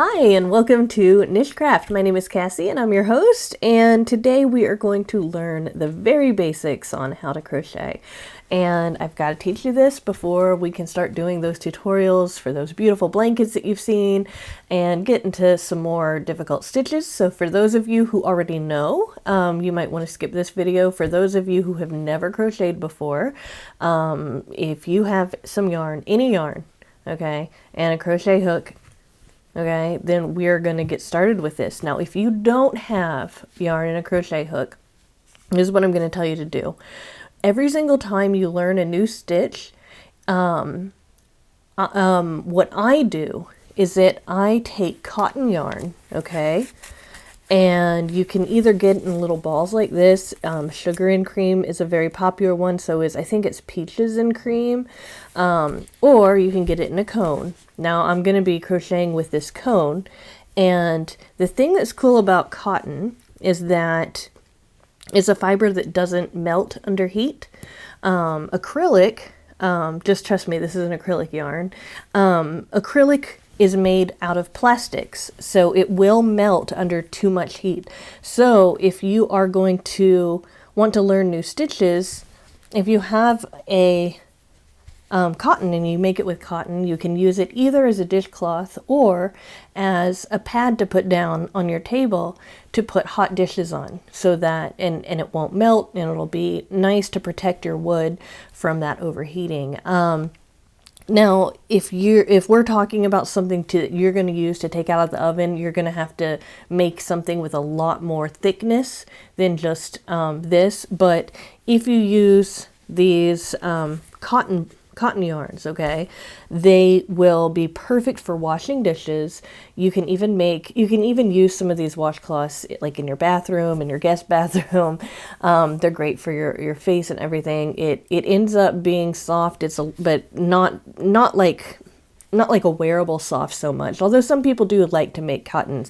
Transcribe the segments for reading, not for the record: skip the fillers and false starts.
Hi and welcome to NicheCraft. My name is Cassie and I'm your host, and today we are going to learn the very basics on how to crochet. And I've got to teach you this before we can start doing those tutorials for those beautiful blankets that you've seen and get into some more difficult stitches. So for those of you who already know, you might want to skip this video. For those of you who have never crocheted before, if you have some yarn, any yarn, okay, and a crochet hook, okay, then we're going to get started with this. Now, if you don't have yarn and a crochet hook, this is what I'm going to tell you to do. Every single time you learn a new stitch, what I do is that I take cotton yarn, okay, and you can either get it in little balls like this. Sugar and cream is a very popular one, so I think it's peaches and cream, or you can get it in a cone. Now I'm going to be crocheting with this cone, and the thing that's cool about cotton is that it's a fiber that doesn't melt under heat. Acrylic, just trust me, this is an acrylic yarn. Acrylic is made out of plastics, so it will melt under too much heat. So if you are going to want to learn new stitches, if you have a cotton and you make it with cotton, you can use it either as a dishcloth or as a pad to put down on your table to put hot dishes on, so that and it won't melt, and it'll be nice to protect your wood from that overheating. Now, if we're talking about something you're going to use to take out of the oven, you're going to have to make something with a lot more thickness than just this. But if you use these cotton yarns, okay, they will be perfect for washing dishes. You can even use some of these washcloths like in your bathroom, in your guest bathroom. They're great for your face and everything. It ends up being soft. But not like a wearable soft so much, although some people do like to make cotton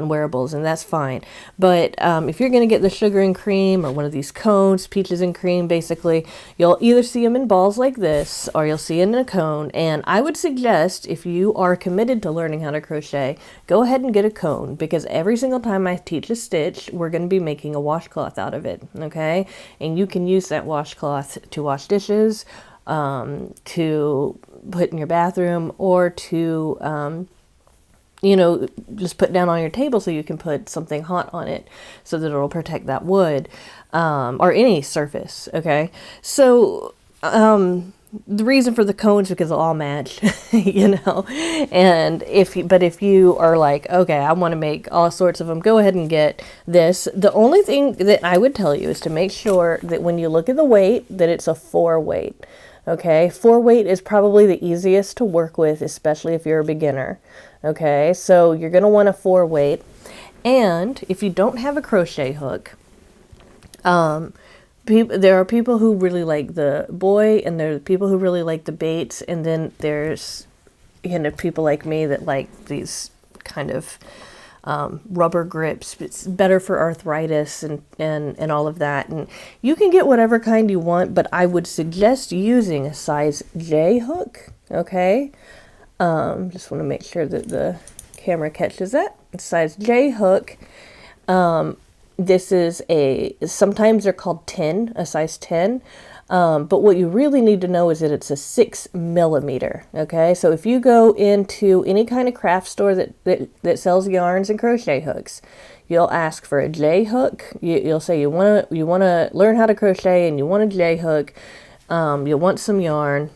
wearables, and that's fine. But if you're going to get the sugar and cream or one of these cones, peaches and cream, basically, you'll either see them in balls like this or you'll see it in a cone. And I would suggest, if you are committed to learning how to crochet, go ahead and get a cone, because every single time I teach a stitch, we're going to be making a washcloth out of it, okay? And you can use that washcloth to wash dishes, to put in your bathroom, or to just put down on your table so you can put something hot on it so that it'll protect that wood, or any surface, okay? So the reason for the cones, because they'll all match, and if you are like, okay, I want to make all sorts of them, go ahead and get this. The only thing that I would tell you is to make sure that when you look at the weight, that it's a 4 weight. Okay, 4 weight is probably the easiest to work with, especially if you're a beginner. Okay, so you're going to want a 4 weight. And if you don't have a crochet hook, there are people who really like the boy, and there are people who really like the baits, and then there's people like me that like these kind of rubber grips. It's better for arthritis and all of that. And you can get whatever kind you want, but I would suggest using a size J hook, okay? Just want to make sure that the camera catches that. A size J hook. This is sometimes they're called 10, a size 10. But what you really need to know is that it's a 6 millimeter. Okay, so if you go into any kind of craft store that sells yarns and crochet hooks, you'll ask for a J hook. You'll say you want to learn how to crochet and you want a J hook. You'll want some yarn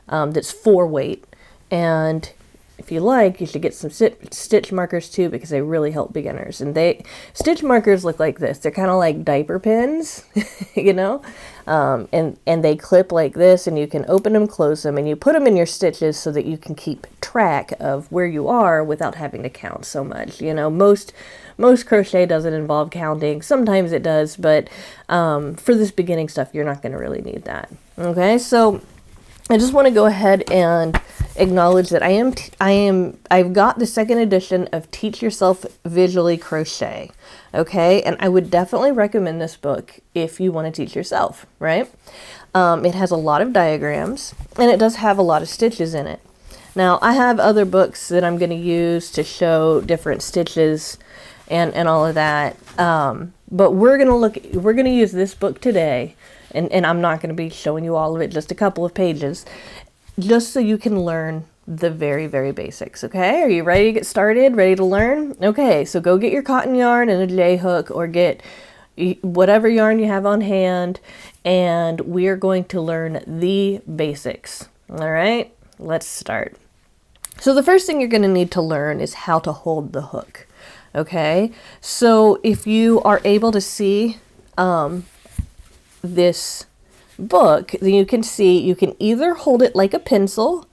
that's 4 weight, and if you like, you should get some stitch markers too, because they really help beginners. And stitch markers look like this. They're kind of like diaper pins, and they clip like this, and you can open them, close them, and you put them in your stitches so that you can keep track of where you are without having to count so much. Most crochet doesn't involve counting. Sometimes it does, but for this beginning stuff, you're not going to really need that. Okay, so I just want to go ahead and acknowledge that I've got the 2nd edition of Teach Yourself Visually Crochet, okay? And I would definitely recommend this book if you want to teach yourself, right? It has a lot of diagrams, and it does have a lot of stitches in it. Now I have other books that I'm going to use to show different stitches and all of that. But we're going to use this book today, and I'm not going to be showing you all of it, just a couple of pages, just so you can learn the very, very basics. Okay, are you ready to get started? Ready to learn? Okay, so go get your cotton yarn and a J hook, or get whatever yarn you have on hand, and we are going to learn the basics. All right, let's start. So the first thing you're going to need to learn is how to hold the hook. Okay, so if you are able to see this book, then you can see you can either hold it like a pencil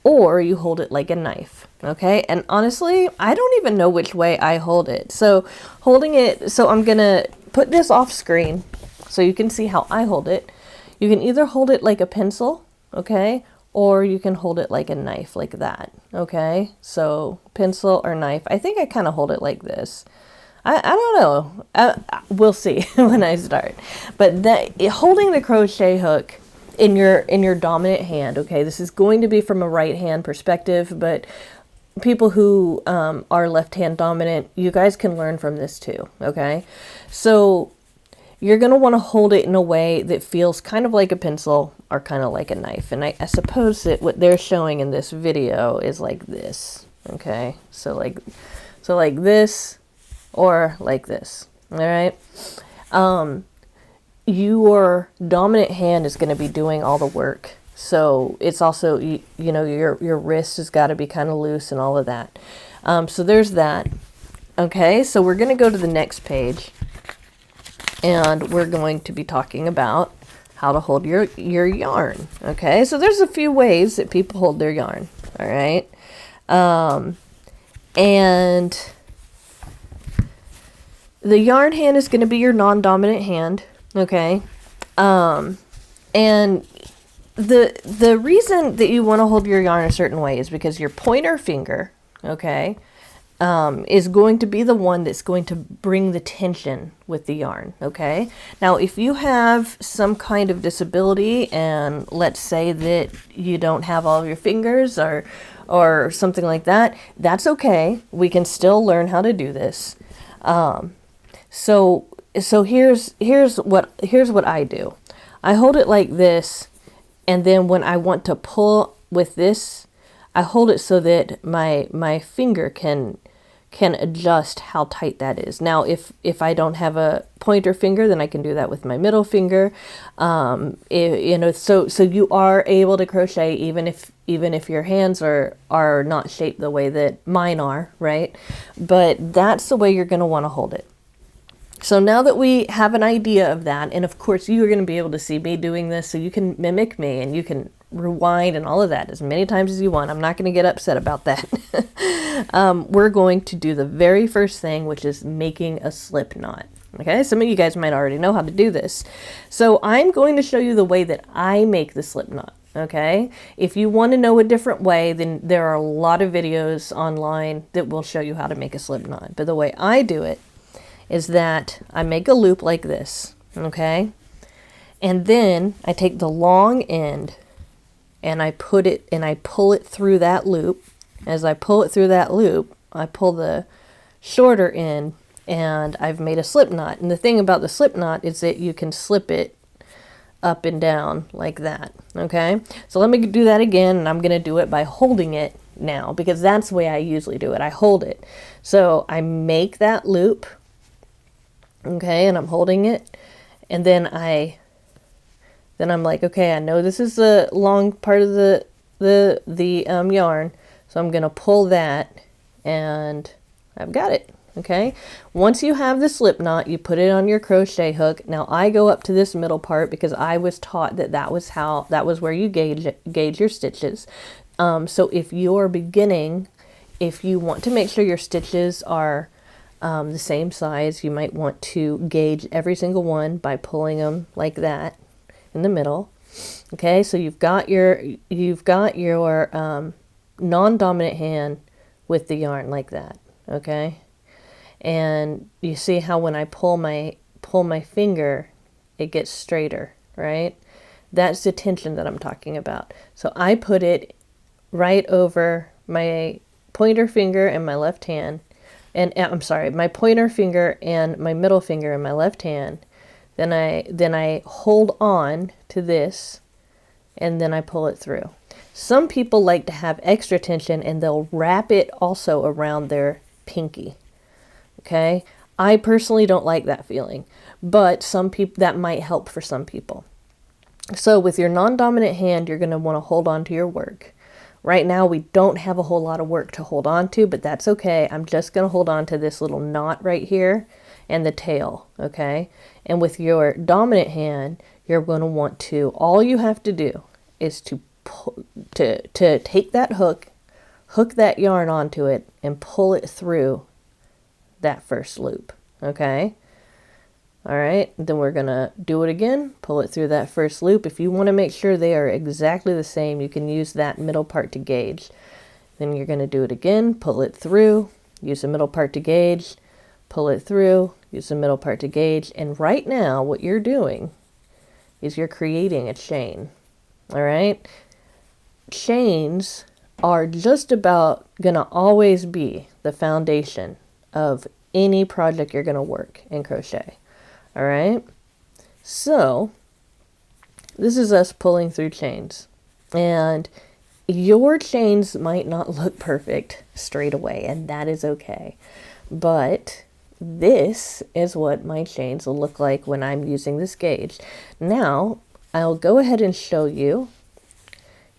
or you hold it like a knife. Okay, and honestly, I don't even know which way I hold it. So I'm gonna put this off screen so you can see how I hold it. You can either hold it like a pencil, okay, or you can hold it like a knife, like that. Okay, so pencil or knife. I think I kind of hold it like this. I don't know. We'll see when I start. But holding the crochet hook in your dominant hand, okay, this is going to be from a right hand perspective, but people who are left hand dominant, you guys can learn from this too. Okay, so you're going to want to hold it in a way that feels kind of like a pencil or kind of like a knife. And I suppose that what they're showing in this video is like this. Okay, so like this or like this. All right. Your dominant hand is going to be doing all the work. So it's also, you know, your wrist has got to be kind of loose and all of that. So there's that. Okay, so we're going to go to the next page, and we're going to be talking about how to hold your yarn. Okay, so there's a few ways that people hold their yarn. All right. And the yarn hand is going to be your non-dominant hand. Okay. And the reason that you want to hold your yarn a certain way is because your pointer finger, okay, is going to be the one that's going to bring the tension with the yarn. Okay. Now, if you have some kind of disability, and let's say that you don't have all of your fingers or something like that, that's okay. We can still learn how to do this. So here's what I do. I hold it like this, and then when I want to pull with this, I hold it so that my finger can adjust how tight that is. Now, if I don't have a pointer finger, then I can do that with my middle finger. You know, so you are able to crochet even if your hands are not shaped the way that mine are, right? But that's the way you're going to want to hold it. So now that we have an idea of that, and of course you're going to be able to see me doing this, so you can mimic me and you can rewind and all of that as many times as you want. I'm not going to get upset about that. We're going to do the very first thing, which is making a slip knot. Okay, some of you guys might already know how to do this. So I'm going to show you the way that I make the slip knot. Okay, if you want to know a different way, then there are a lot of videos online that will show you how to make a slip knot. But the way I do it is that I make a loop like this, okay? And then I take the long end and I pull it through that loop. As I pull it through that loop, I pull the shorter end, and I've made a slip knot. And the thing about the slip knot is that you can slip it up and down like that, okay? So let me do that again, and I'm gonna do it by holding it now, because that's the way I usually do it. I hold it. So I make that loop, okay, and I'm holding it, and then I'm like, okay, I know this is the long part of the yarn, so I'm gonna pull that, and I've got it. Okay, once you have the slip knot, you put it on your crochet hook. Now I go up to this middle part because I was taught that was where you gauge your stitches. So if you're beginning, if you want to make sure your stitches are the same size, you might want to gauge every single one by pulling them like that in the middle. Okay, so you've got your non-dominant hand with the yarn like that. Okay, and you see how when I pull my finger, it gets straighter, right? That's the tension that I'm talking about. So I put it right over my pointer finger and my left hand, and I'm sorry, my pointer finger and my middle finger in my left hand. Then I hold on to this, and then I pull it through. Some people like to have extra tension, and they'll wrap it also around their pinky. Okay? I personally don't like that feeling, but some people, that might help for some people. So with your non-dominant hand, you're going to want to hold on to your work. Right now, we don't have a whole lot of work to hold on to, but that's okay. I'm just going to hold on to this little knot right here and the tail, okay? And with your dominant hand, you're going to want to, all you have to do is to take that hook that yarn onto it, and pull it through that first loop, okay? All right, then we're gonna do it again, pull it through that first loop. If you want to make sure they are exactly the same, you can use that middle part to gauge. Then you're gonna do it again, pull it through, use the middle part to gauge, pull it through, use the middle part to gauge. And right now, what you're doing is you're creating a chain, all right? Chains are just about gonna always be the foundation of any project you're gonna work in crochet. All right, so this is us pulling through chains, and your chains might not look perfect straight away, and that is okay. But this is what my chains will look like when I'm using this gauge. Now, I'll go ahead and show you,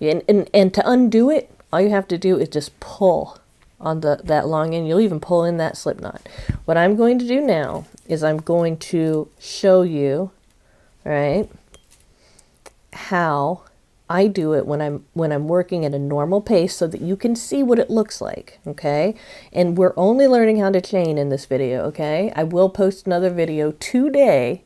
and to undo it, all you have to do is just pull on that long end. You'll even pull in that slip knot. What I'm going to do now is I'm going to show you, right, how I do it when I'm working at a normal pace, so that you can see what it looks like, okay? And we're only learning how to chain in this video, okay? I will post another video today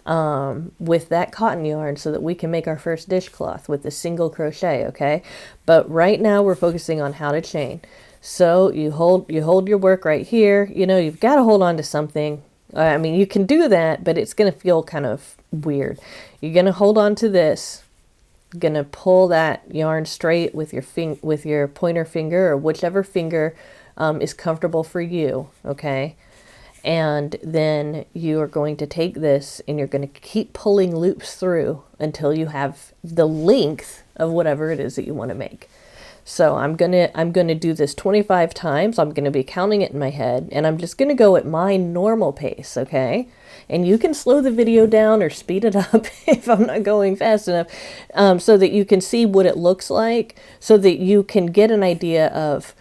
with that cotton yarn, so that we can make our first dishcloth with a single crochet, okay? But right now we're focusing on how to chain. So you hold your work right here. You know, you've got to hold on to something. I mean, you can do that, but it's going to feel kind of weird. You're going to hold on to this. You're going to pull that yarn straight with your pointer finger, or whichever finger is comfortable for you, okay? And then you are going to take this, and you're going to keep pulling loops through until you have the length of whatever it is that you want to make. So I'm gonna do this 25 times. I'm gonna be counting it in my head, and I'm just gonna go at my normal pace, okay? And you can slow the video down or speed it up if I'm not going fast enough, so that you can see what it looks like, so that you can get an idea of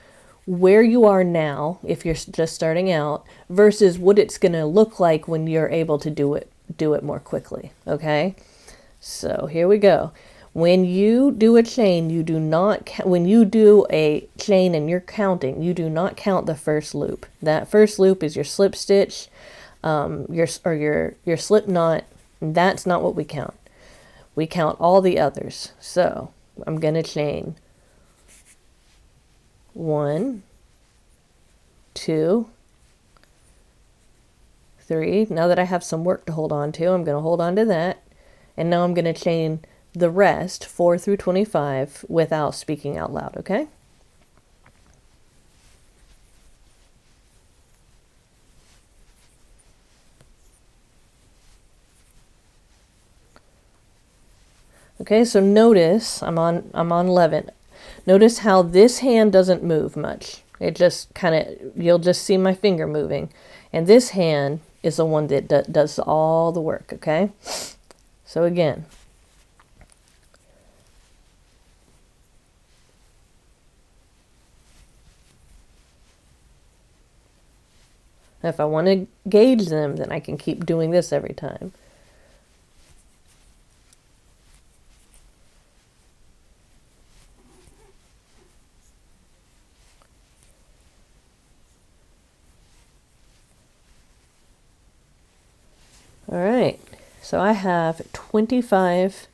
where you are now if you're just starting out versus what it's gonna look like when you're able to do it more quickly, okay? So here we go. When you do a chain, you do not, when you do a chain and you're counting, you do not count the first loop. That first loop is your slip stitch, your slip knot. That's not what we count. We count all the others. So I'm going to chain 1, 2, 3. Now that I have some work to hold on to, I'm going to hold on to that. And now I'm going to chain the rest 4 through 25 without speaking out loud, okay? Okay, so notice I'm on 11. Notice how this hand doesn't move much. It just kind of, you'll just see my finger moving. And this hand is the one that does all the work, okay? So again, if I want to gauge them, then I can keep doing this every time. All right, so I have 25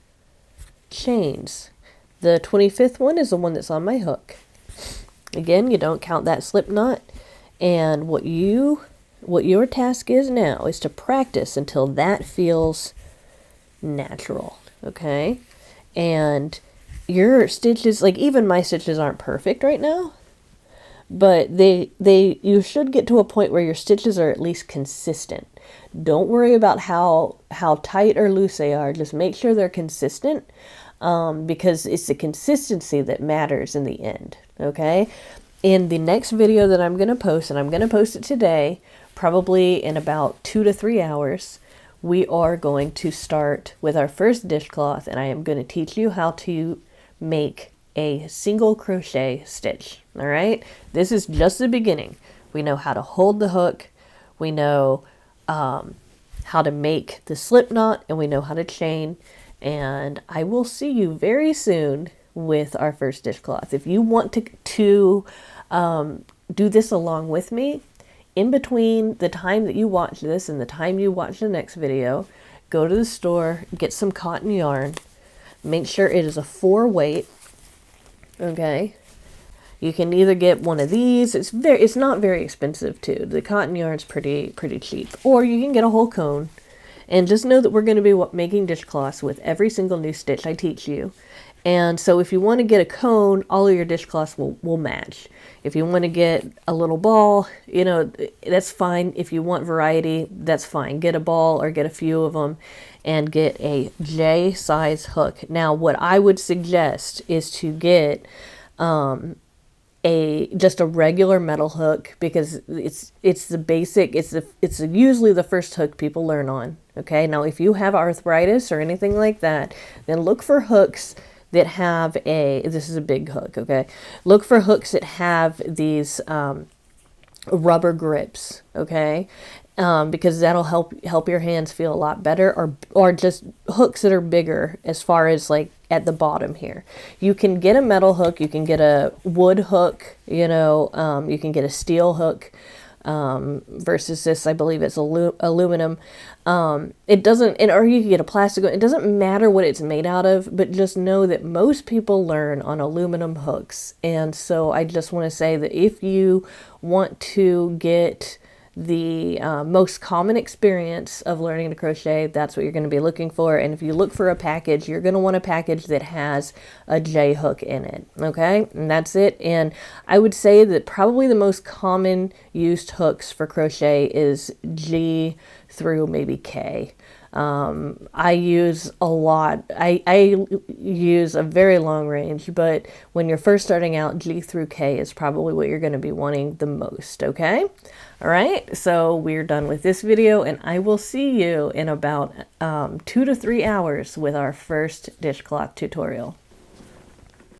chains. The 25th one is the one that's on my hook. Again, you don't count that slip knot. And what your task is now is to practice until that feels natural, okay? And your stitches, like even my stitches aren't perfect right now, but you should get to a point where your stitches are at least consistent. Don't worry about how tight or loose they are. Just make sure they're consistent, because it's the consistency that matters in the end. Okay. In the next video that I'm going to post, and I'm going to post it today, probably in about 2 to 3 hours, we are going to start with our first dishcloth, and I am going to teach you how to make a single crochet stitch. All right. This is just the beginning. We know how to hold the hook. We know how to make the slip knot, and we know how to chain. And I will see you very soon with our first dishcloth. If you want to do this along with me, in between the time that you watch this and the time you watch the next video, go to the store, get some cotton yarn. Make sure it is a 4 weight. Okay. You can either get one of these. It's not very expensive too. The cotton yarn's pretty cheap. Or you can get a whole cone. And just know that we're going to be making dishcloths with every single new stitch I teach you. And so if you want to get a cone, all of your dishcloths will match. If you want to get a little ball, you know, that's fine. If you want variety, that's fine. Get a ball or get a few of them and get a J size hook. Now, what I would suggest is to get just a regular metal hook, because it's the basic, it's usually the first hook people learn on. Okay. Now, if you have arthritis or anything like that, then look for hooks that have this is a big hook. Okay. Look for hooks that have these rubber grips. Okay. Because that'll help your hands feel a lot better, or just hooks that are bigger as far as like at the bottom here. You can get a metal hook, you can get a wood hook, you know, you can get a steel hook, versus this, I believe it's aluminum. It doesn't, or you can get a plastic one. It doesn't matter what it's made out of, but just know that most people learn on aluminum hooks. And so I just want to say that if you want to get the most common experience of learning to crochet, that's what you're going to be looking for. And if you look for a package, you're going to want a package that has a J hook in it. Okay, and that's it. And I would say that probably the most common used hooks for crochet is G through maybe K. I use a lot. I use a very long range, but when you're first starting out, G through K is probably what you're going to be wanting the most. Okay. All right. So we're done with this video, and I will see you in about 2 to 3 hours with our first dishcloth tutorial.